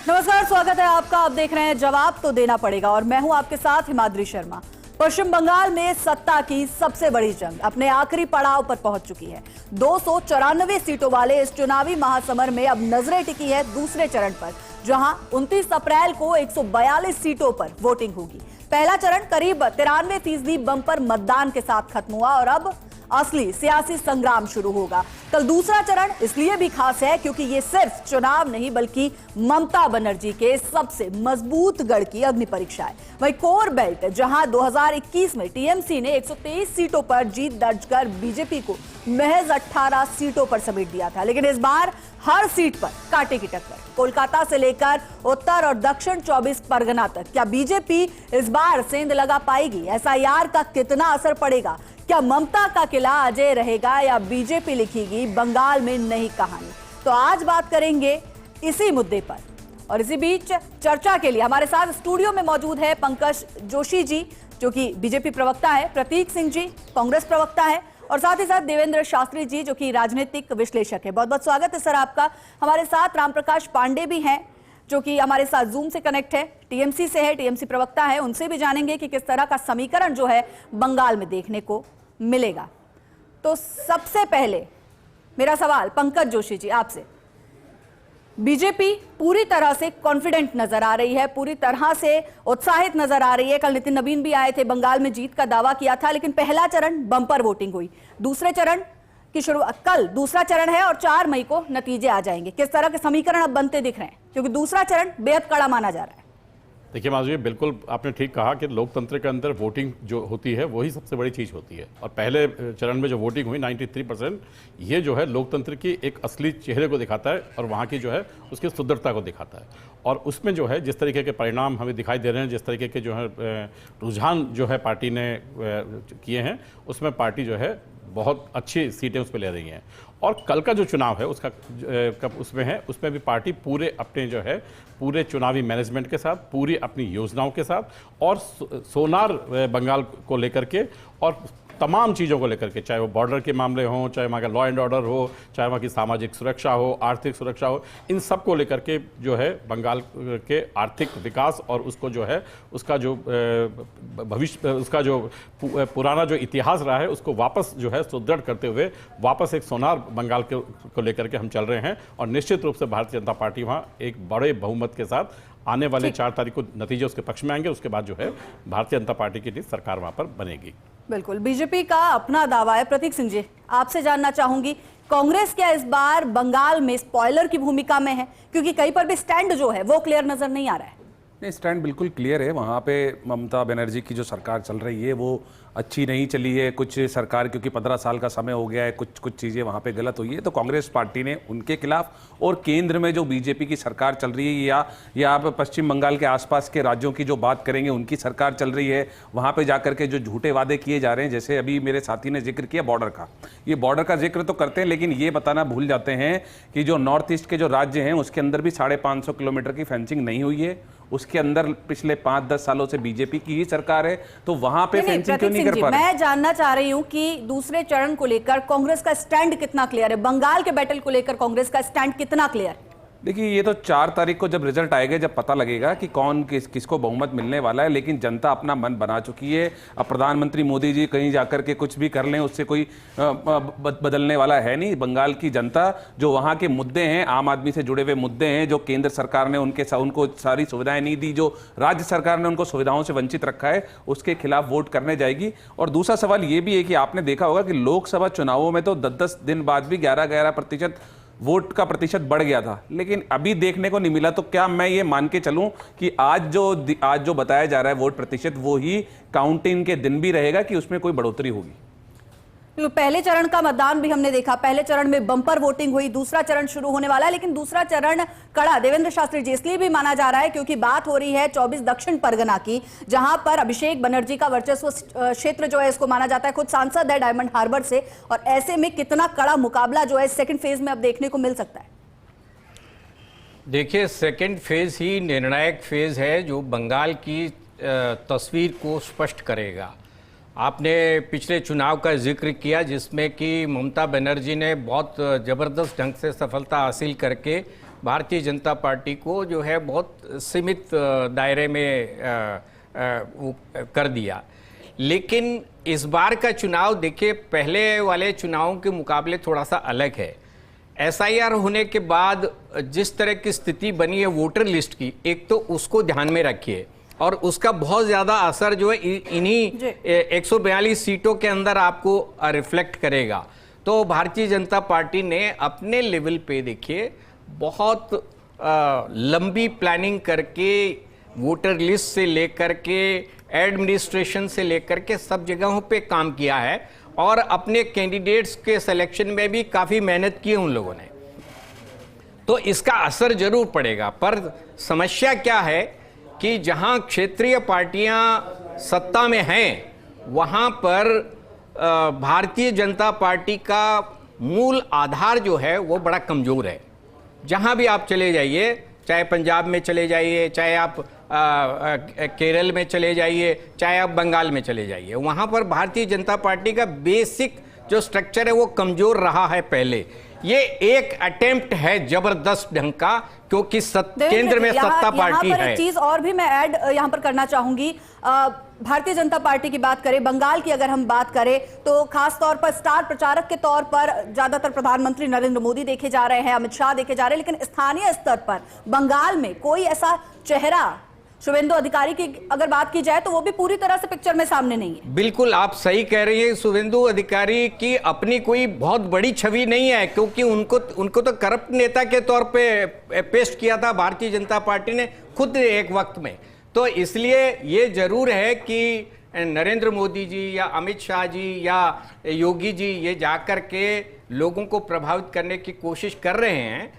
नमस्कार, स्वागत है आपका। आप देख रहे हैं जवाब तो देना पड़ेगा और मैं हूं आपके साथ हिमाद्री शर्मा। पश्चिम बंगाल में सत्ता की सबसे बड़ी जंग अपने आखिरी पड़ाव पर पहुंच चुकी है। 294 सीटों वाले इस चुनावी महासमर में अब नजरें टिकी है दूसरे चरण पर, जहां 29 अप्रैल को 142 सीटों पर वोटिंग होगी। पहला चरण करीब 93% बंपर मतदान के साथ खत्म हुआ और अब असली सियासी संग्राम शुरू होगा। कल दूसरा चरण इसलिए भी खास है क्योंकि ये सिर्फ चुनाव नहीं बल्कि ममता बनर्जी के सबसे मजबूत गढ़ की अग्नि परीक्षा है। वहीं कोर बेल्ट, जहां 2021 में टीएमसी ने 123 सीटों पर जीत दर्ज कर बीजेपी को महज 18 सीटों पर समेट दिया था, लेकिन इस बार हर सीट पर कांटे की टक्कर। कोलकाता से लेकर उत्तर और दक्षिण 24 परगना तक क्या बीजेपी इस बार सेंध लगा पाएगी? एसआईआर का कितना असर पड़ेगा? क्या ममता का किला अजय रहेगा या बीजेपी लिखेगी बंगाल में नई कहानी? तो आज बात करेंगे इसी मुद्दे पर। और इसी बीच चर्चा के लिए हमारे साथ स्टूडियो में मौजूद है पंकज जोशी जी, जो कि बीजेपी प्रवक्ता है, प्रतीक सिंह जी कांग्रेस प्रवक्ता है, और साथ ही साथ देवेंद्र शास्त्री जी जो कि राजनीतिक विश्लेषक है। बहुत बहुत स्वागत है सर आपका। हमारे साथ रामप्रकाश पांडे भी हैं जो कि हमारे साथ जूम से कनेक्ट है, टीएमसी से है, टीएमसी प्रवक्ता है। उनसे भी जानेंगे कि किस तरह का समीकरण जो है बंगाल में देखने को मिलेगा। तो सबसे पहले मेरा सवाल पंकज जोशी जी आपसे, बीजेपी पूरी तरह से कॉन्फिडेंट नजर आ रही है, पूरी तरह से उत्साहित नजर आ रही है। कल नितिन नवीन भी आए थे, बंगाल में जीत का दावा किया था, लेकिन पहला चरण बंपर वोटिंग हुई। दूसरे चरण की शुरुआत कल, दूसरा चरण है और 4 मई को नतीजे आ जाएंगे। किस तरह के समीकरण अब बनते दिख रहे हैं, क्योंकि दूसरा चरण बेहद कड़ा माना जा रहा है? देखिए माधुरी, बिल्कुल आपने ठीक कहा कि लोकतंत्र के अंदर वोटिंग जो होती है वही सबसे बड़ी चीज़ होती है। और पहले चरण में जो वोटिंग हुई 93%, ये जो है लोकतंत्र की एक असली चेहरे को दिखाता है और वहाँ की जो है उसकी सुंदरता को दिखाता है। और उसमें जो है जिस तरीके के परिणाम हमें दिखाई दे रहे हैं, जिस तरीके के जो है रुझान जो है पार्टी ने किए हैं, उसमें पार्टी जो है बहुत अच्छी सीटें उस पर ले रही हैं। और कल का जो चुनाव है उसका कब उसमें है, उसमें भी पार्टी पूरे अपने जो है पूरे चुनावी मैनेजमेंट के साथ, पूरी अपनी योजनाओं के साथ और सोनार बंगाल को लेकर के और तमाम चीज़ों को लेकर के, चाहे वो बॉर्डर के मामले हों, चाहे वहाँ का लॉ एंड ऑर्डर हो, चाहे वहाँ की सामाजिक सुरक्षा हो, आर्थिक सुरक्षा हो, इन सब को लेकर के जो है बंगाल के आर्थिक विकास और उसको जो है उसका जो भविष्य, उसका जो पुराना जो इतिहास रहा है उसको वापस जो है सुदृढ़ करते हुए वापस एक सोनार बंगाल को लेकर के हम चल रहे हैं। और निश्चित रूप से भारतीय जनता पार्टी वहाँ एक बड़े बहुमत के साथ आने वाले 4 तारीख को नतीजे उसके पक्ष में आएंगे। उसके बाद जो है भारतीय जनता पार्टी की सरकार वहाँ पर बनेगी। बिल्कुल, बीजेपी का अपना दावा है। प्रतीक सिंह जी, आपसे जानना चाहूंगी, कांग्रेस क्या इस बार बंगाल में स्पॉइलर की भूमिका में है? क्योंकि कहीं पर भी स्टैंड जो है वो क्लियर नजर नहीं आ रहा है। नहीं, स्टैंड बिल्कुल क्लियर है। वहाँ पे ममता बनर्जी की जो सरकार चल रही है वो अच्छी नहीं चली है। कुछ सरकार, क्योंकि 15 साल का समय हो गया है, कुछ चीज़ें वहाँ पे गलत हुई है, तो कांग्रेस पार्टी ने उनके खिलाफ, और केंद्र में जो बीजेपी की सरकार चल रही है या आप पश्चिम बंगाल के आसपास के राज्यों की जो बात करेंगे उनकी सरकार चल रही है, वहाँ पे जाकर के जो झूठे वादे किए जा रहे हैं, जैसे अभी मेरे साथी ने जिक्र किया बॉर्डर का, ये बॉर्डर का जिक्र तो करते हैं लेकिन ये बताना भूल जाते हैं कि जो नॉर्थ ईस्ट के जो राज्य हैं उसके अंदर भी 550 किलोमीटर की फेंसिंग नहीं हुई है। उसके अंदर पिछले 5-10 सालों से बीजेपी की ही सरकार है, तो वहां पे फेंसिंग क्यों नहीं कर पा रहे? मैं जानना चाह रही हूं कि दूसरे चरण को लेकर कांग्रेस का स्टैंड कितना क्लियर है, बंगाल के बैटल को लेकर कांग्रेस का स्टैंड कितना क्लियर है? देखिए, ये तो 4 तारीख को जब रिजल्ट आएगा, जब पता लगेगा कि कौन किसको बहुमत मिलने वाला है। लेकिन जनता अपना मन बना चुकी है। अब प्रधानमंत्री मोदी जी कहीं जाकर के कुछ भी कर लें उससे कोई बदलने वाला है नहीं। बंगाल की जनता, जो वहाँ के मुद्दे हैं, आम आदमी से जुड़े हुए मुद्दे हैं, जो केंद्र सरकार ने उनको सारी सुविधाएं नहीं दी, जो राज्य सरकार ने उनको सुविधाओं से वंचित रखा है, उसके खिलाफ वोट करने जाएगी। और दूसरा सवाल ये भी है कि आपने देखा होगा कि लोकसभा चुनावों में तो 10-10 दिन बाद भी 11-11% वोट का प्रतिशत बढ़ गया था, लेकिन अभी देखने को नहीं मिला। तो क्या मैं ये मान के चलूं कि आज जो बताया जा रहा है वोट प्रतिशत, वो ही काउंटिंग के दिन भी रहेगा कि उसमें कोई बढ़ोतरी होगी? पहले चरण का मतदान भी हमने देखा, पहले चरण में बंपर वोटिंग हुई, दूसरा चरण शुरू होने वाला है, लेकिन दूसरा चरण कड़ा, देवेंद्र शास्त्री जी, इसलिए भी माना जा रहा है क्योंकि बात हो रही है 24 दक्षिण परगना की, जहां पर अभिषेक बनर्जी का वर्चस्व क्षेत्र जो है इसको माना जाता है, खुद सांसद है डायमंड हार्बर से, और ऐसे में कितना कड़ा मुकाबला जो है सेकेंड फेज में अब देखने को मिल सकता है? देखिए, सेकेंड फेज ही निर्णायक फेज है जो बंगाल की तस्वीर को स्पष्ट करेगा। आपने पिछले चुनाव का जिक्र किया जिसमें कि ममता बनर्जी ने बहुत ज़बरदस्त ढंग से सफलता हासिल करके भारतीय जनता पार्टी को जो है बहुत सीमित दायरे में वो कर दिया। लेकिन इस बार का चुनाव देखिए पहले वाले चुनावों के मुकाबले थोड़ा सा अलग है। एसआईआर होने के बाद जिस तरह की स्थिति बनी है वोटर लिस्ट की, एक तो उसको ध्यान में रखिए और उसका बहुत ज़्यादा असर जो है इन्हीं 142 सीटों के अंदर आपको रिफ्लेक्ट करेगा। तो भारतीय जनता पार्टी ने अपने लेवल पे देखिए बहुत लंबी प्लानिंग करके वोटर लिस्ट से लेकर के एडमिनिस्ट्रेशन से लेकर के सब जगहों पे काम किया है और अपने कैंडिडेट्स के सिलेक्शन में भी काफ़ी मेहनत की उन लोगों ने। तो इसका असर जरूर पड़ेगा। पर समस्या क्या है कि जहां क्षेत्रीय पार्टियां सत्ता में हैं वहां पर भारतीय जनता पार्टी का मूल आधार जो है वो बड़ा कमज़ोर है। जहां भी आप चले जाइए, चाहे पंजाब में चले जाइए, चाहे आप केरल में चले जाइए, चाहे आप बंगाल में चले जाइए, वहाँ पर भारतीय जनता पार्टी का बेसिक जो स्ट्रक्चर है वो कमज़ोर रहा है पहले। ये एक अटेम्प्ट है जबरदस्त ढंग का, क्योंकि केंद्र में सत्ता पार्टी है। एक चीज और भी मैं ऐड यहाँ पर करना चाहूंगी। भारतीय जनता पार्टी की बात करें, बंगाल की अगर हम बात करें तो खास तौर पर स्टार प्रचारक के तौर पर ज्यादातर प्रधानमंत्री नरेंद्र मोदी देखे जा रहे हैं, अमित शाह देखे जा रहे हैं, लेकिन स्थानीय स्तर पर बंगाल में कोई ऐसा चेहरा, शुभेंदु अधिकारी की अगर बात की जाए तो वो भी पूरी तरह से पिक्चर में सामने नहीं है। बिल्कुल आप सही कह रही हैं। शुभेंदु अधिकारी की अपनी कोई बहुत बड़ी छवि नहीं है, क्योंकि उनको तो करप्ट नेता के तौर पे पेश किया था भारतीय जनता पार्टी ने खुद एक वक्त में। तो इसलिए ये जरूर है कि नरेंद्र मोदी जी या अमित शाह जी या योगी जी ये जाकर के लोगों को प्रभावित करने की कोशिश कर रहे हैं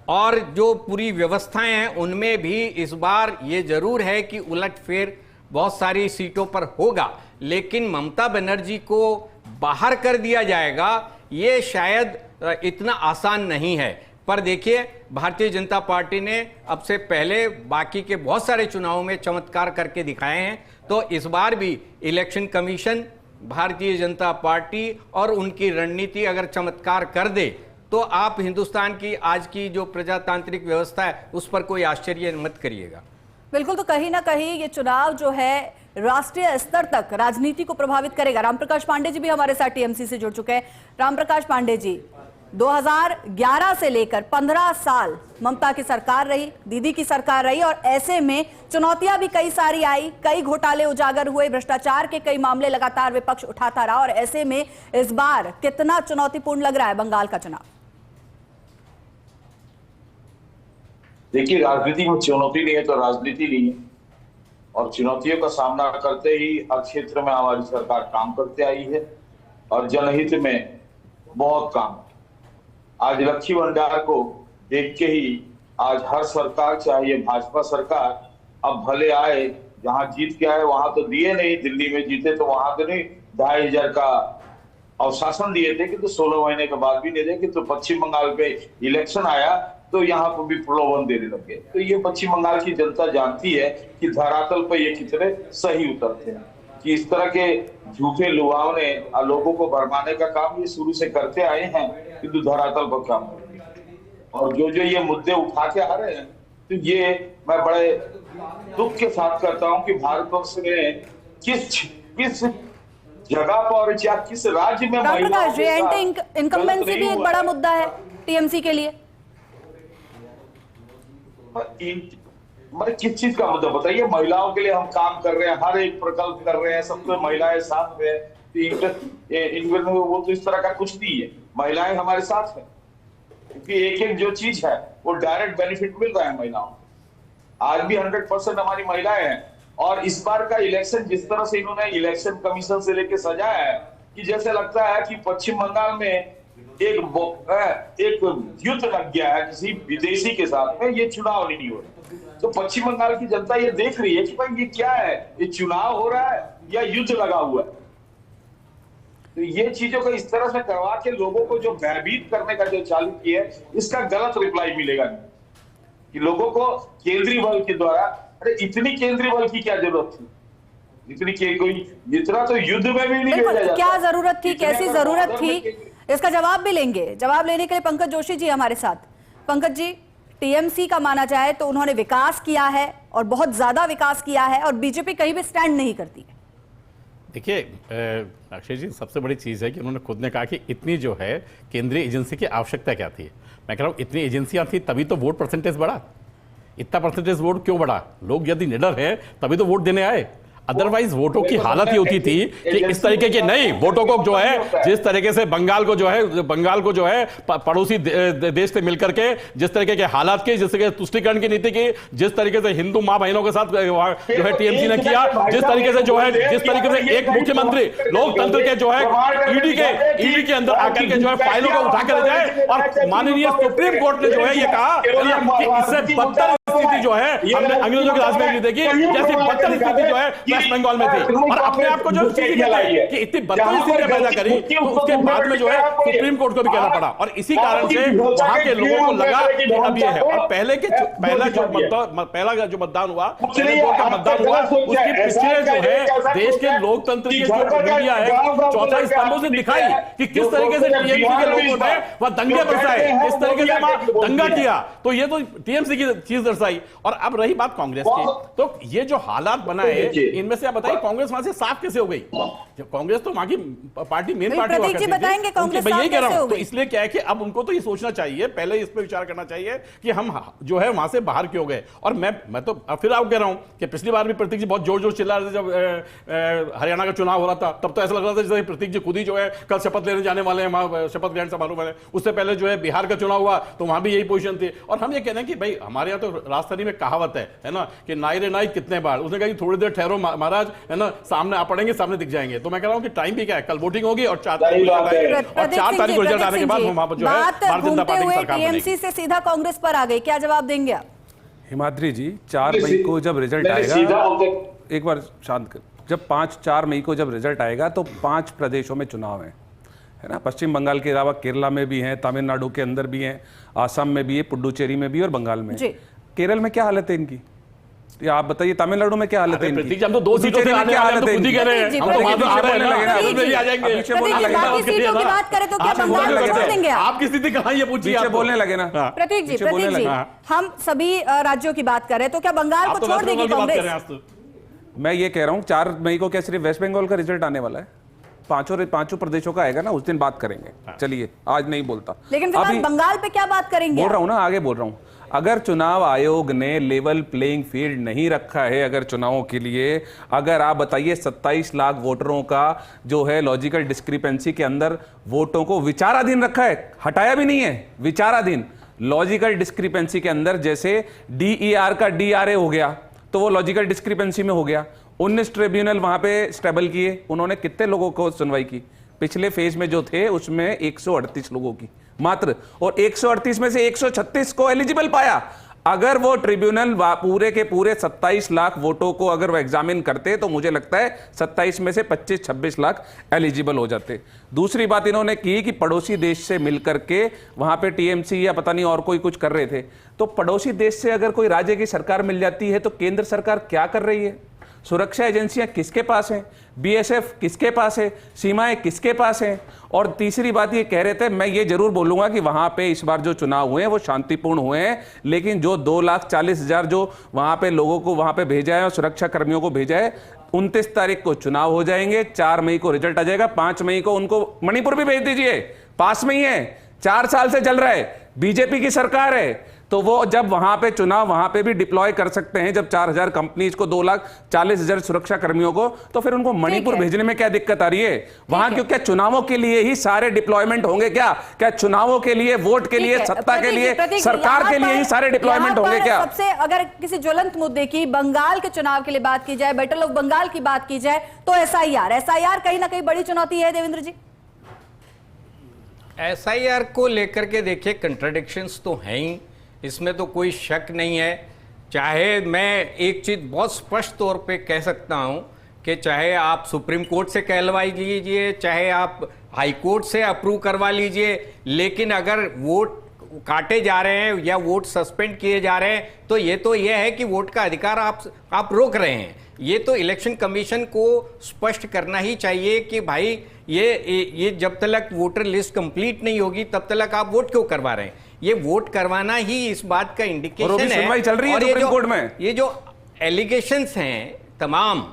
और जो पूरी व्यवस्थाएं हैं उनमें भी इस बार ये जरूर है कि उलटफेर बहुत सारी सीटों पर होगा, लेकिन ममता बनर्जी को बाहर कर दिया जाएगा ये शायद इतना आसान नहीं है। पर देखिए भारतीय जनता पार्टी ने अब से पहले बाकी के बहुत सारे चुनावों में चमत्कार करके दिखाए हैं। तो इस बार भी election commission, Bharatiya Janata party और उनकी रणनीति अगर चमत्कार कर दे तो आप हिंदुस्तान की आज की जो प्रजातांत्रिक व्यवस्था है उस पर कोई आश्चर्य मत करिएगा। बिल्कुल, तो कहीं ना कहीं ये चुनाव जो है राष्ट्रीय स्तर तक राजनीति को प्रभावित करेगा। रामप्रकाश पांडे जी भी हमारे साथ टीएमसी से जुड़ चुके हैं। रामप्रकाश पांडे जी, 2011 से लेकर 15 साल ममता की सरकार रही, दीदी की सरकार रही और ऐसे में चुनौतियां भी कई सारी आई, कई घोटाले उजागर हुए, भ्रष्टाचार के कई मामले लगातार विपक्ष उठाता रहा और ऐसे में इस बार कितना चुनौतीपूर्ण लग रहा है बंगाल का चुनाव? देखिए, राजनीति में चुनौती नहीं है तो राजनीति नहीं है, और चुनौतियों का सामना करते ही हर क्षेत्र में हमारी सरकार काम करते आई है और जनहित में बहुत काम। आज लक्ष्मी भंडार को देख के ही आज हर सरकार, चाहे ये भाजपा सरकार, अब भले आए, जहां जीत के आए वहां तो दिए नहीं, दिल्ली में जीते तो वहां तो नहीं 2500 का अवशासन दिए थे कि तो 16 महीने के बाद भी नहीं दे कि तो पश्चिम बंगाल पे इलेक्शन आया तो यहाँ पर भी प्रलोभन देने लगे। तो ये पश्चिम बंगाल की जनता जानती है कि धरातल पर ये कितने सही उतरते हैं, कि इस तरह के झूठे लुभावने लोगों को भरमाने का काम ये शुरू से करते आए हैं, किंतु धरातल पर काम करते हैं। और जो ये मुद्दे उठा के आ रहे हैं तो ये मैं बड़े दुख के साथ करता हूँ कि भारतवर्ष में किस जगह पर या किस राज्य में इनकम्बेंसी भी एक बड़ा मुद्दा है टीएमसी के लिए। किस चीज का मुद्दा बताइए? महिलाओं के लिए हम काम कर रहे हैं, हर एक प्रकल्प कर रहे हैं, सबसे महिलाएं साथ में, इनमें वो तो इस तरह का कुछ नहीं है। महिलाएं हमारे साथ हैं क्योंकि एक जो चीज है वो डायरेक्ट बेनिफिट मिल रहा है महिलाओं को। आज भी 100% हमारी महिलाएं हैं। और इस बार का इलेक्शन जिस तरह से इन्होंने इलेक्शन कमीशन से लेके सजाया है कि जैसे लगता है कि पश्चिम बंगाल में एक युद्ध लग गया है किसी विदेशी के साथ में, ये चुनाव नहीं हो रहा। तो पश्चिम बंगाल की जनता ये देख रही है कि भाई ये क्या है, ये चुनाव हो रहा है या युद्ध लगा हुआ है। तो ये चीजों को इस तरह से करवा के लोगों को जो भयभीत करने का जो चालू किया है, इसका गलत रिप्लाई मिलेगा नहीं कि लोगों को केंद्रीय बल के द्वारा, अरे इतनी केंद्रीय बल की क्या जरूरत थी, जितना तो युद्ध में भी नहीं भेजा जाता। क्या जरूरत थी, कैसी जरूरत थी, इसका जवाब भी लेंगे। जवाब लेने के लिए पंकज जोशी जी हमारे साथ। पंकज जी, टीएमसी का माना जाए तो उन्होंने विकास किया है और बहुत ज्यादा विकास किया है, और बीजेपी कहीं भी स्टैंड नहीं करती है। देखिए अक्षय जी, सबसे बड़ी चीज़ है कि उन्होंने खुद ने कहा कि इतनी जो है केंद्रीय एजेंसी की आवश्यकता क्या थी। मैं कह रहा हूँ इतनी एजेंसियां थी तभी तो वोट परसेंटेज बढ़ा। इतना परसेंटेज वोट क्यों बढ़ा? लोग यदि निडर है तभी तो वोट देने आए। अदरवाइज वोटों की हालत ये होती थी कि इस तरीके के नहीं वोटों को जो है, जिस तरीके से बंगाल को जो है पड़ोसी देश से मिलकर के जिस तरीके के हालात के, जिस तरीके तुष्टीकरण की नीति की, जिस तरीके से हिंदू मां बहनों के साथ जो है टीएमसी ने किया, जिस तरीके से जो है जिस तरीके से एक मुख्यमंत्री लोकतंत्र के जो है ईडी के अंदर आकर के जो है फाइलों को उठा कर ले जाए, और माननीय सुप्रीम कोर्ट ने जो है ये कहा कि इससे बदतर स्थिति जो है हमने अंग्रेजों के राज में नहीं देखी, जैसी बदतर स्थिति जो है वेस्ट बंगाल में थी। और अपने आप को जो कि इतनी बदतर स्थिति पैदा करी, तो उसके बाद में जो है सुप्रीम कोर्ट को भी कहना पड़ा, और इसी कारण से वहां के लोगों को लगा कि अब ये है। और पहला जो मतदान हुआ, उसके पिछले जो है देश के लोकतंत्र की जो मीडिया है चौथा स्तंभों से दिखाई कि किस तरीके से टीएमसी के लोगों ने वह दंगे बरसाए, किस तरीके से वहां दंगा किया, तो ये तो टीएमसी की चीज दर्शाई। और अब रही बात कांग्रेस की, तो ये जो हालात बनाए इनमें से आप बताइए कांग्रेस वहां से साफ कैसे हो गई? कांग्रेस तो वहां की पार्टी मेन पार्टी हुआ करती थी। बताएंगे कांग्रेस साफ यही कह रहा कैसे हो हूं। तो गई? इसलिए क्या है कि अब उनको तो ये सोचना चाहिए, पहले इस पे विचार करना चाहिए कि हम जो है वहां से बाहर क्यों गए। और मैं तो फिर आप कह रहा हूं कि पिछली बार भी प्रतीक जी बहुत जोर जोर चिल्ला रहे थे जब हरियाणा का चुनाव हो रहा था, तब तो ऐसा लग रहा था जैसे प्रतीक जी खुद ही जो है कल शपथ लेने जाने वाले हैं वहां शपथ ग्रहण समारोह में। उससे पहले जो है बिहार का चुनाव हुआ तो वहां भी यही पोजीशन थी। और हम ये कह रहे हैं कि भाई हमारे यहाँ तो राजधानी में कहावत है ना कि नाई रे नाई कितने बार। उसने कहा कि थोड़ी देर ठहरो महाराज, है ना, सामने आ पड़ेंगे, सामने दिख जाएंगे। तो मैं कह रहा हूं कि टाइम भी क्या है, कल वोटिंग होगी और 4 तारीख को रिजल्ट आने के बाद वहां पर जो है भारतीय जनता पार्टी की सरकार बनेगी। टीएमसी से सीधा कांग्रेस पर आ गई, क्या जवाब देंगे आप? हिमाद्री जी, 4 मई को जब रिजल्ट आएगा, एक बार शांत कर, जब 4 मई को जब रिजल्ट आएगा तो 5 प्रदेशों में चुनाव है ना। पश्चिम बंगाल के अलावा केरला में भी हैं, तमिलनाडु के अंदर भी हैं, आसाम में भी है, पुडुचेरी में भी और बंगाल में। केरल में क्या हालत है इनकी, या आप बताइए? तमिलनाडु में क्या हालत है इनकी? हम तो 2 सीटों से आने वाले हैं, खुद ही कह रहे हैं, हम तो वहां पे आ रहे हैं, आ जाएंगे। पीछे बोलने लगे ना, सीटों की बात करें तो क्या बंगाल को छोड़ देंगे आप? आपकी स्थिति कहां है ये पूछिए। पीछे बोलने लगे ना प्रतीक जी, हम सभी राज्यों की बात कर रहे हैं, तो क्या बंगाल को छोड़ देगी कांग्रेस? मैं ये कह रहा हूँ 4 मई को क्या सिर्फ वेस्ट बंगाल का रिजल्ट आने वाला है? पांचों प्रदेशों का आएगा ना, उस दिन बात करेंगे। चलिए, आज नहीं बोलता। लेकिन फिर बंगाल पे क्या बात करेंगे? बोल रहा हूं ना, आगे बोल रहा हूं। अगर चुनाव आयोग ने लेवल प्लेइंग फील्ड नहीं रखा है अगर चुनावों के लिए, अगर आप बताइए 27 लाख वोटरों का जो है लॉजिकल डिस्क्रिपेंसी के अंदर वोटों को विचाराधीन रखा है, हटाया भी नहीं है, विचाराधीन लॉजिकल डिस्क्रिपेंसी के अंदर, जैसे DER का DRA हो गया तो वो लॉजिकल डिस्क्रिपेंसी में हो गया। 19 ट्रिब्यूनल वहां पे स्टेबल किए, उन्होंने कितने लोगों को सुनवाई की? पिछले फेज में जो थे उसमें 138 लोगों की मात्र, और 138 में से 136 को एलिजिबल पाया। अगर वो ट्रिब्यूनल पूरे के पूरे 27 लाख वोटों को अगर वो एग्जामिन करते तो मुझे लगता है 27 में से 25-26 लाख एलिजिबल हो जाते। दूसरी बात इन्होंने की कि पड़ोसी देश से मिलकर के वहां पे टीएमसी या पता नहीं और कोई कुछ कर रहे थे। तो पड़ोसी देश से अगर कोई राज्य की सरकार मिल जाती है तो केंद्र सरकार क्या कर रही है? सुरक्षा एजेंसियां किसके पास हैं? बीएसएफ किसके पास है? सीमाएं किसके पास हैं? और तीसरी बात ये कह रहे थे, मैं ये जरूर बोलूंगा कि वहां पे इस बार जो चुनाव हुए हैं वो शांतिपूर्ण हुए हैं, लेकिन जो 2,40,000 जो वहां पे लोगों को वहां पे भेजा है और सुरक्षा कर्मियों को भेजा है, 29 तारीख को चुनाव हो जाएंगे, 4 मई को रिजल्ट आ जाएगा, 5 मई को उनको मणिपुर भी भेज दीजिए, पास में ही है, 4 साल से चल रहा है, बीजेपी की सरकार है, तो वो जब वहां पे चुनाव वहां पे भी डिप्लॉय कर सकते हैं, जब 4,000 कंपनीज को 2,40,000 सुरक्षा कर्मियों को, तो फिर उनको मणिपुर भेजने में क्या दिक्कत आ रही है? वहां क्यों, क्या चुनावों के लिए ही सारे डिप्लॉयमेंट होंगे क्या? क्या चुनावों के लिए, वोट के लिए, सत्ता के लिए, सरकार के लिए ही सारे डिप्लॉयमेंट होंगे क्या? सबसे अगर किसी ज्वलंत मुद्दे की, बंगाल के चुनाव के लिए बात की जाए, बैटल ऑफ बंगाल की बात की जाए, तो एसआईआर कहीं ना कहीं बड़ी चुनौती है देवेंद्र जी। एसआईआर को लेकर के देखिए कंट्राडिक्शंस तो हैं ही, इसमें तो कोई शक नहीं है। चाहे मैं एक चीज़ बहुत स्पष्ट तौर पे कह सकता हूं कि चाहे आप सुप्रीम कोर्ट से कहलवाई लीजिए, चाहे आप हाई कोर्ट से अप्रूव करवा लीजिए, लेकिन अगर वोट काटे जा रहे हैं या वोट सस्पेंड किए जा रहे हैं तो ये है कि वोट का अधिकार आप रोक रहे हैं। ये तो इलेक्शन कमीशन को स्पष्ट करना ही चाहिए कि भाई ये जब तक वोटर लिस्ट कंप्लीट नहीं होगी तब तक आप वोट क्यों करवा रहे हैं। ये वोट करवाना ही इस बात का इंडिकेशन और अभी है। सुनवाई चल रही है और सुप्रीम कोर्ट में। ये जो एलिगेशंस हैं तमाम,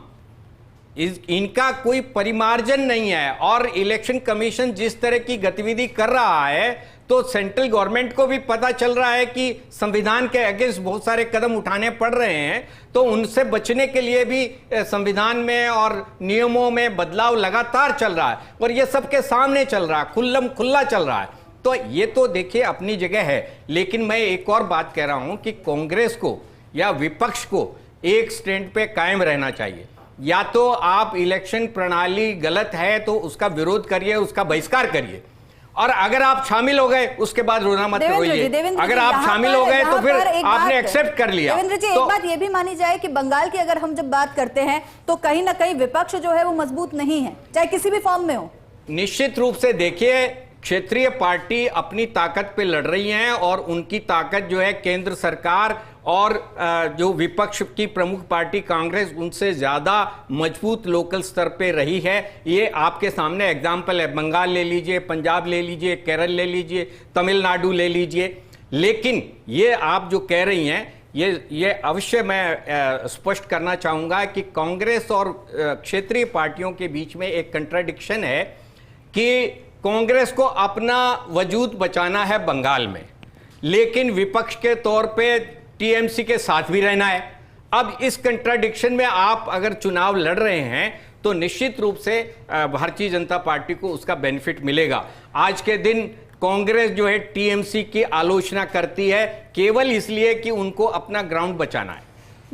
इनका कोई परिमार्जन नहीं है। और इलेक्शन कमीशन जिस तरह की गतिविधि कर रहा है, तो सेंट्रल गवर्नमेंट को भी पता चल रहा है कि संविधान के अगेंस्ट बहुत सारे कदम उठाने पड़ रहे हैं, तो उनसे बचने के लिए भी संविधान में और नियमों में बदलाव लगातार चल रहा है, और ये सबके सामने चल रहा है, खुल्लम खुल्ला चल रहा है। तो ये तो देखिए अपनी जगह है, लेकिन मैं एक और बात कह रहा हूं कि कांग्रेस को या विपक्ष को एक स्टैंड पे कायम रहना चाहिए। या तो आप इलेक्शन प्रणाली गलत है तो उसका विरोध करिए, उसका बहिष्कार करिए, और अगर आप शामिल हो गए उसके बाद रोना मत रोइए। अगर आप शामिल हो गए तो फिर आपने एक्सेप्ट कर लिया। देवेंद्र जी, एक बात ये भी मानी जाए कि बंगाल की अगर हम जब बात करते हैं तो कहीं ना कहीं विपक्ष जो है वो मजबूत नहीं है, चाहे किसी भी फॉर्म में हो। निश्चित रूप से देखिए, क्षेत्रीय पार्टी अपनी ताकत पे लड़ रही हैं, और उनकी ताकत जो है केंद्र सरकार और जो विपक्ष की प्रमुख पार्टी कांग्रेस, उनसे ज्यादा मजबूत लोकल स्तर पे रही है। ये आपके सामने एग्जाम्पल है, बंगाल ले लीजिए, पंजाब ले लीजिए, केरल ले लीजिए, तमिलनाडु ले लीजिए। लेकिन ये आप जो कह रही हैं, ये अवश्य मैं स्पष्ट करना चाहूंगा कि कांग्रेस और क्षेत्रीय पार्टियों के बीच में एक कंट्राडिक्शन है कि कांग्रेस को अपना वजूद बचाना है बंगाल में, लेकिन विपक्ष के तौर पे टीएमसी के साथ भी रहना है। अब इस कंट्राडिक्शन में आप अगर चुनाव लड़ रहे हैं तो निश्चित रूप से भारतीय जनता पार्टी को उसका बेनिफिट मिलेगा। आज के दिन कांग्रेस जो है टीएमसी की आलोचना करती है केवल इसलिए कि उनको अपना ग्राउंड बचाना है।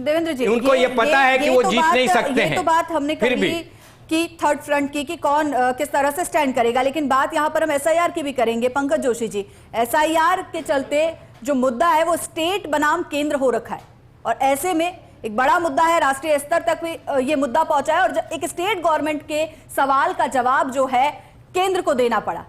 देवेंद्र जी, उनको ये पता है कि वो जीत नहीं सकते हैं। तो बात हमने फिर कही भी कि थर्ड फ्रंट की कि कौन किस तरह से स्टैंड करेगा, लेकिन बात यहां पर हम एसआईआर की भी करेंगे। पंकज जोशी जी, एसआईआर के चलते जो मुद्दा है वो स्टेट बनाम केंद्र हो रखा है, और ऐसे में एक बड़ा मुद्दा है, राष्ट्रीय स्तर तक भी ये मुद्दा पहुंचा है, और एक स्टेट गवर्नमेंट के सवाल का जवाब जो है केंद्र को देना पड़ा।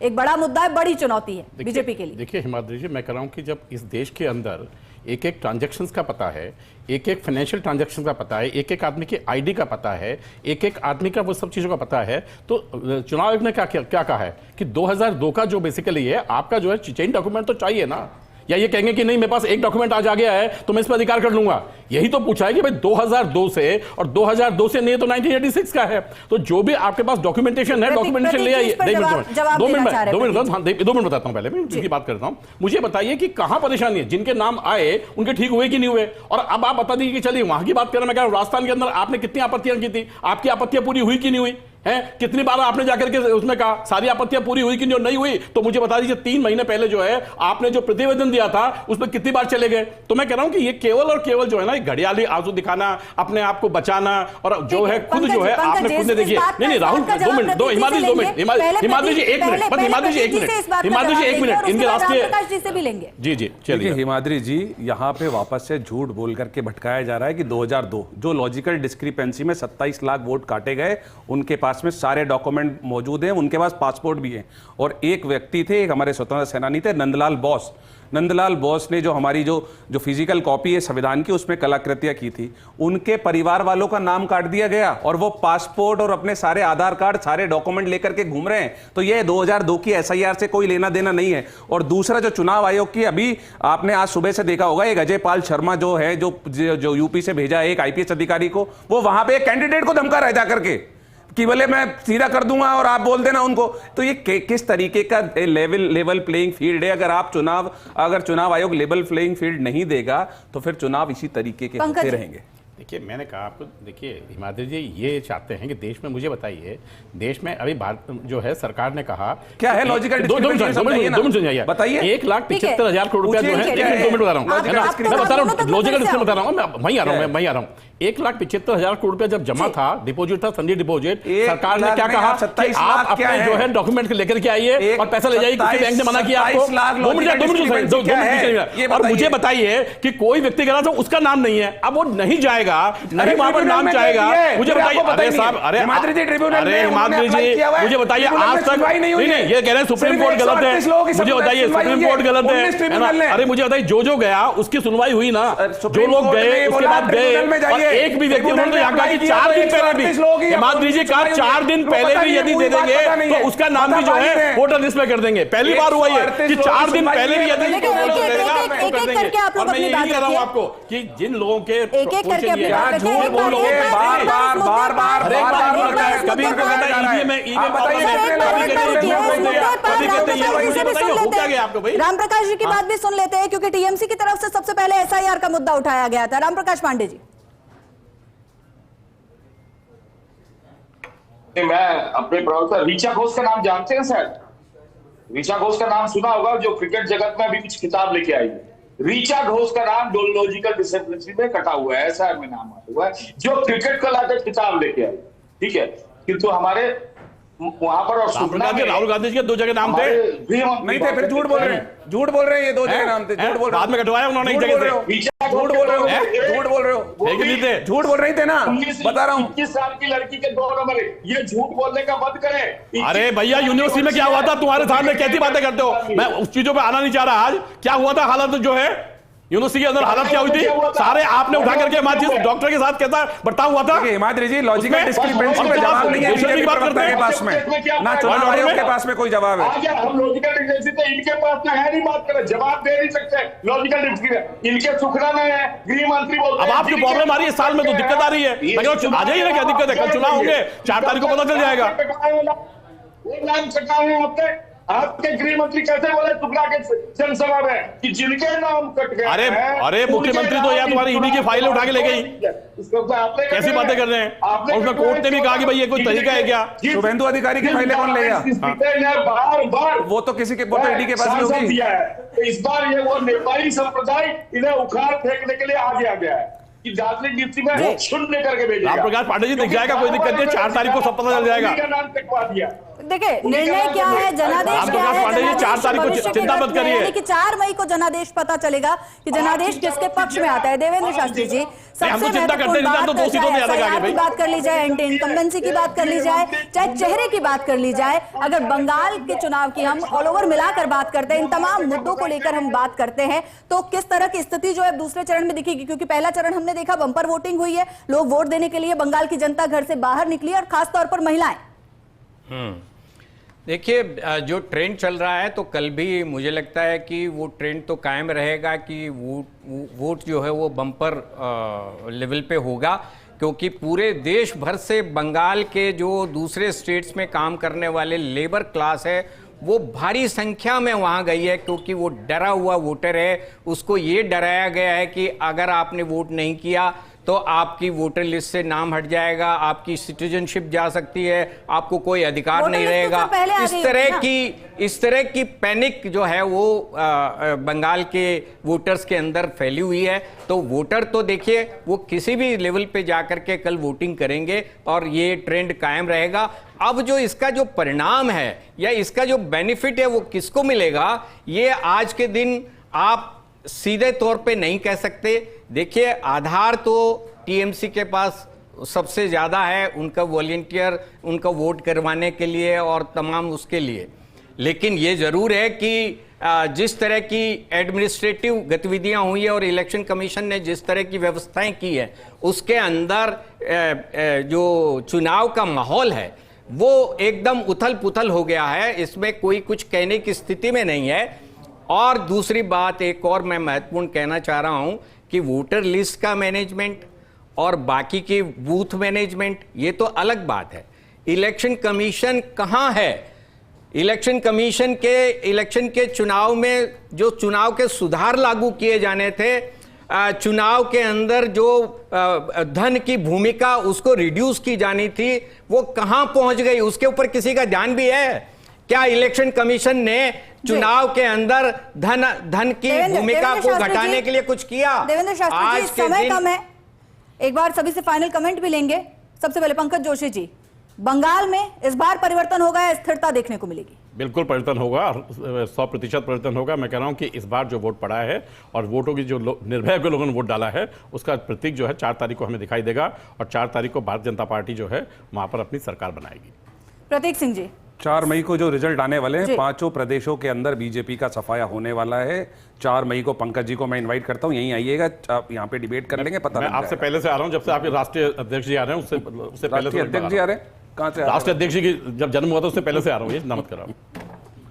एक बड़ा मुद्दा है, बड़ी चुनौती है बीजेपी के लिए। देखिए हिमाद्री जी, मैं कह रहा हूं कि जब इस देश के अंदर एक एक ट्रांजैक्शंस का पता है, एक एक फाइनेंशियल ट्रांजैक्शन का पता है, एक एक आदमी की आईडी का पता है, एक एक आदमी का वो सब चीज़ों का पता है, तो चुनाव आयोग ने क्या कहा है कि 2002 का जो बेसिकली है आपका जो है चेन डॉक्यूमेंट तो चाहिए ना, या ये कहेंगे कि नहीं मेरे पास एक डॉक्यूमेंट आज आ गया है तो मैं इस पर अधिकार कर लूंगा। यही तो पूछा है कि भाई 2002 से, और 2002 से नहीं तो 1986 का है, तो जो भी आपके पास डॉक्यूमेंटेशन है, डॉक्यूमेंटेशन ले आइए। 2 मिनट बताता हूं, पहले मैं उनकी बात करता हूं। मुझे बताइए कि कहां परेशानी है, जिनके नाम आए उनके ठीक हुए कि नहीं हुए, और अब आप बता दीजिए कि चलिए वहां की बात करें। मैं कह रहा हूं राजस्थान के अंदर आपने कितनी आपत्तियां की थी, आपकी आपत्तियां पूरी हुई कि नहीं हुई है? कितनी बार आपने जाकर के उसमें कहा सारी आपत्तियां पूरी हुई कि नहीं हुई? तो मुझे बता दीजिए 3 महीने पहले जो है आपने जो प्रतिवेदन दिया था उसमें कितनी बार चले गए? तो मैं कह रहा हूं कि ये केवल और केवल जो है ना घड़ियाली आंसू दिखाना, अपने आप को बचाना, और जो है खुद जो है आपने खुद ने देखिए। नहीं राहुल, 2 मिनट दो, हिमाद्री जी 2 मिनट, हिमाद्री जी 1 मिनट, बस हिमाद्री जी 1 मिनट, हिमाद्री जी 1 मिनट, इनके राष्ट्रीय जी चलिए। हिमाद्री जी यहाँ पे वापस से झूठ बोल करके भटकाया जा रहा है कि 2002 जो लॉजिकल डिस्क्रिपेंसी में 27 लाख वोट काटे गए, उनके पास में सारे डॉक्यूमेंट मौजूद हैं, उनके पास पासपोर्ट भी है। और एक व्यक्ति थे, एक हमारे स्वतंत्रता सेनानी थे, नंदलाल बोस ने जो हमारी जो फिजिकल कॉपी है संविधान की उसमें कलाकृतियां की थी, उनके परिवार वालों का नाम काट दिया गया, और वो पासपोर्ट और अपने सारे आधार कार्ड सारे डॉक्यूमेंट लेकर के घूम रहे हैं। तो ये 2002 की एसआईआर से कोई लेना देना नहीं है। और दूसरा जो चुनाव आयोग की, अभी आपने आज सुबह से देखा होगा, एक अजय पाल शर्मा जो है जो यूपी से भेजा है एक आईपीएस अधिकारी को, वो वहां पे एक कैंडिडेट को धमका रहा है जाकर के कि भले मैं सीधा कर दूंगा और आप बोल देना उनको। तो ये किस तरीके का लेवल प्लेइंग फील्ड है? अगर चुनाव आयोग लेवल प्लेइंग फील्ड नहीं देगा तो फिर चुनाव इसी तरीके के होते रहेंगे। देखिए मैंने कहा आपको, देखिए हिमाद्री जी ये चाहते हैं कि देश में, मुझे बताइए देश में अभी भारत जो है सरकार ने कहा क्या है लॉजिकल, दो मिनट सुनिए, बताइए। 1,75,000 करोड़ रुपया जो है, 2 मिनट बता रहा हूँ, मैं बता रहा हूँ लॉजिकल स्कीम बता रहा हूँ, मैं वहीं आ रहा हूँ। 1,75,000 करोड़ रुपया जब जमा था, डिपोजिट था, संडे डिपोजिट, सरकार ने क्या कहा कि आप अपने जो है डॉक्यूमेंट लेकर के आइए और पैसा ले जाइए, किसी बैंक ने मना किया आपको? 2 मिनट, और मुझे बताइए कि कोई व्यक्ति कह रहा था उसका नाम नहीं है, अब वो नहीं जाएगा, नहीं वहां पर नाम चाहेगा। मुझे बताइए, अरे साहब, अरे हिमाद्री जी मुझे बताइए, आज तक नहीं, ये कह रहे हैं सुप्रीम कोर्ट गलत है, मुझे बताइए सुप्रीम कोर्ट गलत है। अरे मुझे बताइए, जो गया उसकी सुनवाई हुई ना, जो लोग गए उसके बाद गए, एक भी व्यक्ति, उन्होंने तो यहाँ कहा कि 4 दिन पहले भी, हिमाद्री जी कहा 4 दिन पहले भी यदि दे देंगे तो उसका नाम भी जो है वोटर लिस्ट में कर देंगे। पहली बार हुआ ये कि 4 दिन पहले भी यदि मैं कह रहा हूँ आपको कि जिन लोगों के एक-एक करके अपनी बात करते हैं, झूठ बोल के बार-बार कभी राम प्रकाश जी की बात भी सुन लेते हैं, क्योंकि टीएमसी की तरफ से सबसे पहले एसआईआर का मुद्दा उठाया गया था। राम प्रकाश पांडे जी। मैं अपने प्रवक्ता ऋचा घोष का नाम जानते हैं सर? ऋचा घोष का नाम सुना होगा, जो क्रिकेट जगत में अभी कुछ किताब लेके आई है। ऋचा घोष का नाम डोलॉजिकल डिसेबिलिटी में कटा हुआ है, ऐसा में नाम आता हुआ है, जो क्रिकेट को लाकर किताब लेके आई। ठीक है, किंतु हमारे वहां पर और राहुल गांधी जी के 2 जगह नाम थे, नहीं थे, फिर झूठ बोल रहे हैं, झूठ बोल रहे हैं, ये 2 जगह नाम थे, झूठ बोल रहे बाद में कटवाया उन्होंने एक जगह से, झूठ बोल रहे हो, झूठ बोल रहे हो, झूठ बोल रहे थे ना, बता रहा हूँ। 21 साल की लड़की के 2 नंबर, ये झूठ बोलने का बंद करें। अरे भैया, यूनिवर्सिटी में क्या हुआ था तुम्हारे सामने, कैसी बातें करते हो? मैं उस चीजों पे आना नहीं चाह रहा। आज क्या हुआ था, हालत जो है यूनिवर्सिटी के अंदर हालत क्या हुई थी, सारे आपने उठा करके हिमाद्री डॉक्टर के साथ कैसा बर्ताव हुआ था? हिमाद्री जी लॉजिकल डिस्क्रिपेंसी पे जवाब नहीं है बीजेपी प्रवक्ता के पास में, ना चुनाव आयोग के पास में कोई जवाब है। हम लॉजिकल डिस्क्रिपेंसी तो इनके पास में है नहीं, बात करें, जवाब दे नहीं सकते। लॉजिकल डिस्क्रिपेंसी इनके सुखना में है, गृह मंत्री बोलते अब आपकी प्रॉब्लम आ रही है, साल में तो दिक्कत आ रही है, लेकिन आ जाइए ना, क्या दिक्कत है? कल चुनाव होंगे, 4 तारीख को पता चल जाएगा। वो नाम कटा है आपने, आपके गृह मंत्री कैसे बोले सुखना के जनसभा में कि जिनके नाम कट गए? अरे मुख्यमंत्री तो यार तुम्हारी ईडी की फाइल उठा के ले गई, कैसी बातें कर रहे हैं? और उसमें कोर्ट ने भी कहा कि भाई ये कोई तरीका है क्या? शुभेंदु अधिकारी की फाइलें कौन ले गया? बार वो तो किसी के, वो तो ईडी के पास भी होगी। इस बार ये वो नेपाली संप्रदाय इन्हें उखाड़ फेंकने के लिए आगे आ गया है कि दार्जिलिंग नीति में शून्य करके भेजेगा। राम प्रकाश पांडे जी, दिख जाएगा, कोई दिक्कत नहीं, 4 तारीख को सब पता चल जाएगा। नाम कटवा दिया। देखिए निर्णय क्या है, जनादेश क्या है, पांडे जी 4 तारीख को चिंता मत करिए, यानी कि 4 मई को जनादेश पता चलेगा कि जनादेश किसके पक्ष में आता है। देवेंद्र शास्त्री जी, सबसे महत्वपूर्ण बात कर ली जाए, एंटी इनकम्बेंसी की बात कर ली जाए, चाहे चेहरे की बात कर ली जाए, अगर बंगाल के चुनाव की हम ऑल ओवर मिलाकर बात करते हैं, इन तमाम मुद्दों को लेकर हम बात करते हैं, तो किस तरह की स्थिति जो है दूसरे चरण में दिखेगी? क्योंकि पहला चरण हमने देखा बंपर वोटिंग हुई है, लोग वोट देने के लिए बंगाल की जनता घर से बाहर निकली, और खासतौर पर महिलाएं। देखिए, जो ट्रेंड चल रहा है तो कल भी मुझे लगता है कि वो ट्रेंड तो कायम रहेगा कि वोट जो है वो बम्पर लेवल पे होगा, क्योंकि पूरे देश भर से बंगाल के जो दूसरे स्टेट्स में काम करने वाले लेबर क्लास है वो भारी संख्या में वहाँ गई है, क्योंकि वो डरा हुआ वोटर है। उसको ये डराया गया है कि अगर आपने वोट नहीं किया तो आपकी वोटर लिस्ट से नाम हट जाएगा, आपकी सिटीजनशिप जा सकती है, आपको कोई अधिकार नहीं रहेगा। इस तरह की पैनिक जो है वो बंगाल के वोटर्स के अंदर फैली हुई है। तो वोटर तो देखिए वो किसी भी लेवल पे जाकर के कल वोटिंग करेंगे और ये ट्रेंड कायम रहेगा। अब जो इसका जो परिणाम है या इसका जो बेनिफिट है वो किसको मिलेगा, ये आज के दिन आप सीधे तौर पे नहीं कह सकते। देखिए, आधार तो टीएमसी के पास सबसे ज़्यादा है, उनका वॉलंटियर उनका वोट करवाने के लिए और तमाम उसके लिए, लेकिन ये ज़रूर है कि जिस तरह की एडमिनिस्ट्रेटिव गतिविधियां हुई है और इलेक्शन कमीशन ने जिस तरह की व्यवस्थाएं की है, उसके अंदर जो चुनाव का माहौल है वो एकदम उथल पुथल हो गया है, इसमें कोई कुछ कहने की स्थिति में नहीं है। और दूसरी बात एक और मैं महत्वपूर्ण कहना चाह रहा हूं कि वोटर लिस्ट का मैनेजमेंट और बाकी की बूथ मैनेजमेंट ये तो अलग बात है। इलेक्शन कमीशन कहां है? इलेक्शन कमीशन के इलेक्शन के चुनाव में जो चुनाव के सुधार लागू किए जाने थे, चुनाव के अंदर जो धन की भूमिका उसको रिड्यूस की जानी थी, वो कहां पहुंच गई? उसके ऊपर किसी का ध्यान भी है क्या? इलेक्शन कमीशन ने चुनाव के अंदर धन की भूमिका को घटाने के लिए कुछ किया? देवेंद्र शास्त्री जी, समय कम है, एक बार सभी से फाइनल कमेंट भी लेंगे। सबसे पहले पंकज जोशी जी, बंगाल में इस बार परिवर्तन होगा या स्थिरता देखने को मिलेगी? बिल्कुल परिवर्तन होगा, 100% परिवर्तन होगा। मैं कह रहा हूं कि इस बार जो वोट पड़ा है और वोटों की जो निर्भय के लोगों ने वोट डाला है उसका प्रतीक जो है 4 तारीख को हमें दिखाई देगा और 4 तारीख को भारतीय जनता पार्टी जो है वहां पर अपनी सरकार बनाएगी। प्रतीक सिंह जी, 4 मई को जो रिजल्ट आने वाले हैं जी। 5 प्रदेशों के अंदर बीजेपी का सफाया होने वाला है। 4 मई को पंकज जी को मैं इनवाइट करता हूं, यहीं आइएगा, आप यहाँ पे डिबेट कर लेंगे, पता मैं लग आपसे जाएगा। पहले से आ रहा हूँ, जब से आपके राष्ट्रीय अध्यक्ष जी आ रहे हैं उससे पहले राष्ट्रीय से अध्यक्ष जी आ रहे हैं? कहाँ से आ रहे हैं? राष्ट्रीय अध्यक्ष जी की जब जन्म हुआ था उससे पहले से आ रहा हूँ, ये नमत कर रहा हूँ।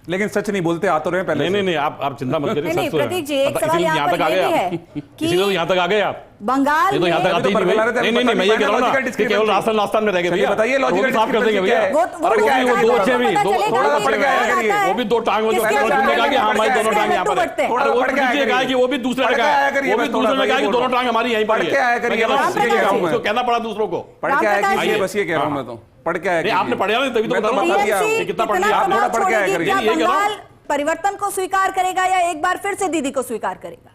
लेकिन सच नहीं बोलते, आ तो रहे हैं पहले से। नहीं, आप चिंता मत करिए। नहीं, सच तो है। प्रतीक जी, एक पता- सवाल इसीलिए यहाँ तक पर आ ये गए भी है आप। कि इसीलिए तो यहाँ तक आ गए आप। बंगाल ये तो यहाँ तक में आते ही नहीं बरकरार भाई। है, नहीं, मैं ये कह रहा हूँ ना logical कि केवल discrepancy राजस्थान में रह गए चलिए भैया। बताइए, और वो भी logical साफ कर देंगे discrepancy भैया। क्या है? अरे क्या है? वो दो अच्छे भी पता दो चलेगा थोड़ा कि पड़ गया है, कौन आता है, वो भी 2 टांग में जो किसके पकड़ हाथ के कहा कि हाँ में हमारी दोनों किसके टांग यहाँ पर बढ़ते है। हैं। और वो पड़ गया दूसरे ने कहा कि वो भी दूसरे ने पड़ गया है, करिए, वो भी बस थोड़ा दूसरे ने सा कहा कि ये दोनों बोल टांग हमारी यहीं पर पढ़ के आया करिए, मैं कह रहा बस हूँ, ये कह रहा हूँ मैं। उसको कहना पड़ा दूसरों को। पढ़ के आया रामप्रकाश कीजिए, जी। बस ये कह रहा हूँ मैं तो। पढ़ के आया नहीं, आपने पढ़ा नहीं, तभी तो मैं बता रहा हूँ। बता दिया। टीएमसी ये कितना कितना पढ़ लिया? आप थोड़ा प्रभाव पढ़ के आया छोड़ेगी? करिए। क्या ये कह रहा हूँ। बंगाल परिवर्तन को स्वीकार करेगा या एक बार फिर से दीदी को स्वीकार करेगा?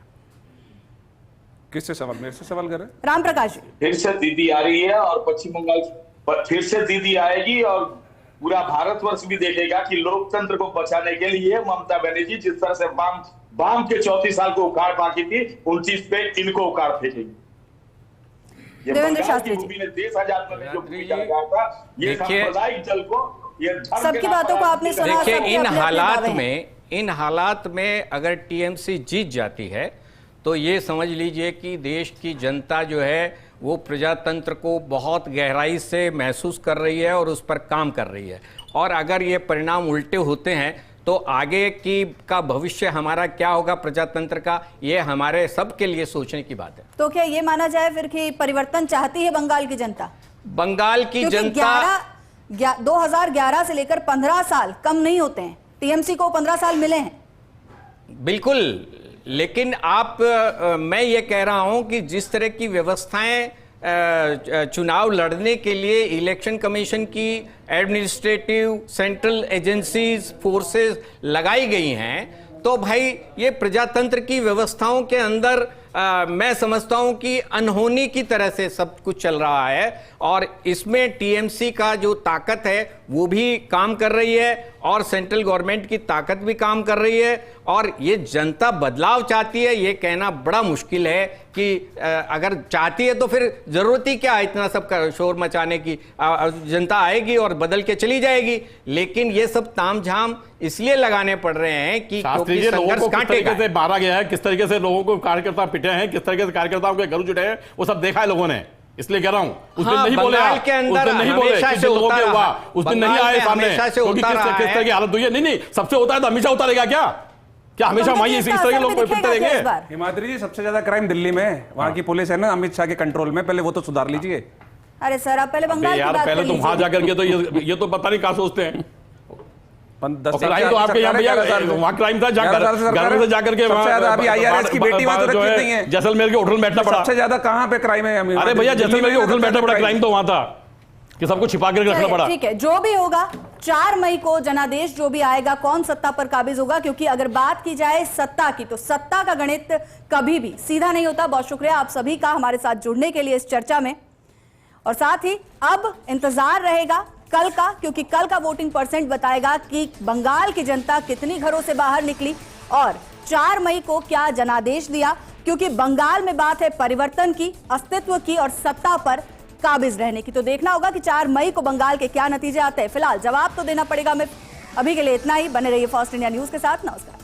किससे सवाल, मेरे से सवाल कर रहे हैं? रामप्रकाश जी, फिर से दीदी आ रही है और पश्चिम बंगाल पर फिर से दीदी आएगी और पूरा भारतवर्ष भी देखेगा कि लोकतंत्र को बचाने के लिए ममता बनर्जी जिस तरह से बाम के 34 साल को उखाड़ फेंकी थी, 29 पे इनको उखाड़ फेंकेगी। ये देवेंद्र बंगाल शास्त्री की जी। भूमि ने देश आजाद करने जो भूमिका जी, लगाया था, ये देखिए- सांप्रदायिक जल को, ये धर्म सबकी के नाम बातों पर को आपने राजनीति सुना। करने- देखिए सबके इन अपने-अपने हालात दावे हैं। में अगर टीएमसी जीत जाती है तो ये समझ लीजिए कि देश की जनता जो है वो प्रजातंत्र को बहुत गहराई से महसूस कर रही है और उस पर काम कर रही है। और अगर ये परिणाम उल्टे होते हैं तो आगे का भविष्य हमारा क्या होगा प्रजातंत्र का, ये हमारे सबके लिए सोचने की बात है। तो क्या ये माना जाए फिर कि परिवर्तन चाहती है बंगाल की जनता? बंगाल की क्योंकि जनता 2011 से लेकर 15 साल कम नहीं होते हैं, टीएमसी को 15 साल मिले हैं। बिल्कुल, लेकिन मैं ये कह रहा हूं कि जिस तरह की व्यवस्थाएं चुनाव लड़ने के लिए इलेक्शन कमीशन की एडमिनिस्ट्रेटिव सेंट्रल एजेंसीज फोर्सेस लगाई गई हैं, तो भाई ये प्रजातंत्र की व्यवस्थाओं के अंदर मैं समझता हूं कि अनहोनी की तरह से सब कुछ चल रहा है और इसमें टीएमसी का जो ताकत है वो भी काम कर रही है और सेंट्रल गवर्नमेंट की ताकत भी काम कर रही है। और ये जनता बदलाव चाहती है, ये कहना बड़ा मुश्किल है कि अगर चाहती है तो फिर जरूरत ही क्या है इतना सब शोर मचाने की। जनता आएगी और बदल के चली जाएगी, लेकिन ये सब तामझाम इसलिए लगाने पड़ रहे हैं कि शास्त्री जी, लोगों को किस तरीके से मारा गया है, किस तरीके से लोगों को कार्यकर्ता पिटे हैं, किस तरीके से कार्यकर्ताओं के घर जुटे हैं, वो सब देखा है लोगों ने, इसलिए कह रहा हूं। उस दिन नहीं बोले बंगाल आप, के अंदर उस दिन नहीं बोले, हमेशा किस से दिन लोगों होता के रहा, हुआ, उस दिन नहीं बंगाल आए में सामने, हमेशा से क्योंकि होता किस रहा तरह की है। हालत हुई है। नहीं, सबसे होता है तो हमेशा होता रहेगा क्या हमेशा वहां इस तरह के लोग पिटते रहेंगे? हिमाद्री जी, सबसे ज्यादा क्राइम दिल्ली में है, वहाँ की पुलिस है ना अमित शाह के कंट्रोल में, पहले वो तो सुधार लीजिए। अरे सर, आप पहले बंगाल की यार बात पहले कर तो वहां लीजिए। जाकर के तो ये तो पता नहीं कहाँ सोचते हैं। 10 क्राइम तो आपके यहाँ भैया वहाँ क्राइम था, घर में जाकर के सबसे ज्यादा अभी IRS की बेटी वहां जो नहीं है, है जैसलमेर के होटल में बैठना पड़ा। सबसे ज्यादा कहाँ पे क्राइम है? अरे भैया जैसलमेर के होटल में बैठना पड़ा, क्राइम तो वहां था कि सबको छिपा करके रखना चलिए, पड़ा। ठीक है, जो भी होगा 4 मई को जनादेश जो भी आएगा, कौन सत्ता पर काबिज होगा। क्योंकि अगर बात की जाए सत्ता की, तो सत्ता का गणित कभी भी सीधा नहीं होता। बहुत शुक्रिया आप सभी का हमारे साथ जुड़ने के लिए इस चर्चा में। और साथ ही अब इंतजार रहेगा कल का, क्योंकि कल का वोटिंग परसेंट बताएगा कि बंगाल की जनता कितनी घरों से बाहर निकली और 4 मई को क्या जनादेश दिया। क्योंकि बंगाल में बात है परिवर्तन की, अस्तित्व की और सत्ता पर काबिज रहने की। तो देखना होगा कि 4 मई को बंगाल के क्या नतीजे आते हैं। फिलहाल जवाब तो देना पड़ेगा। मैं अभी के लिए इतना ही। बने रहिए फर्स्ट इंडिया न्यूज के साथ। नमस्कार।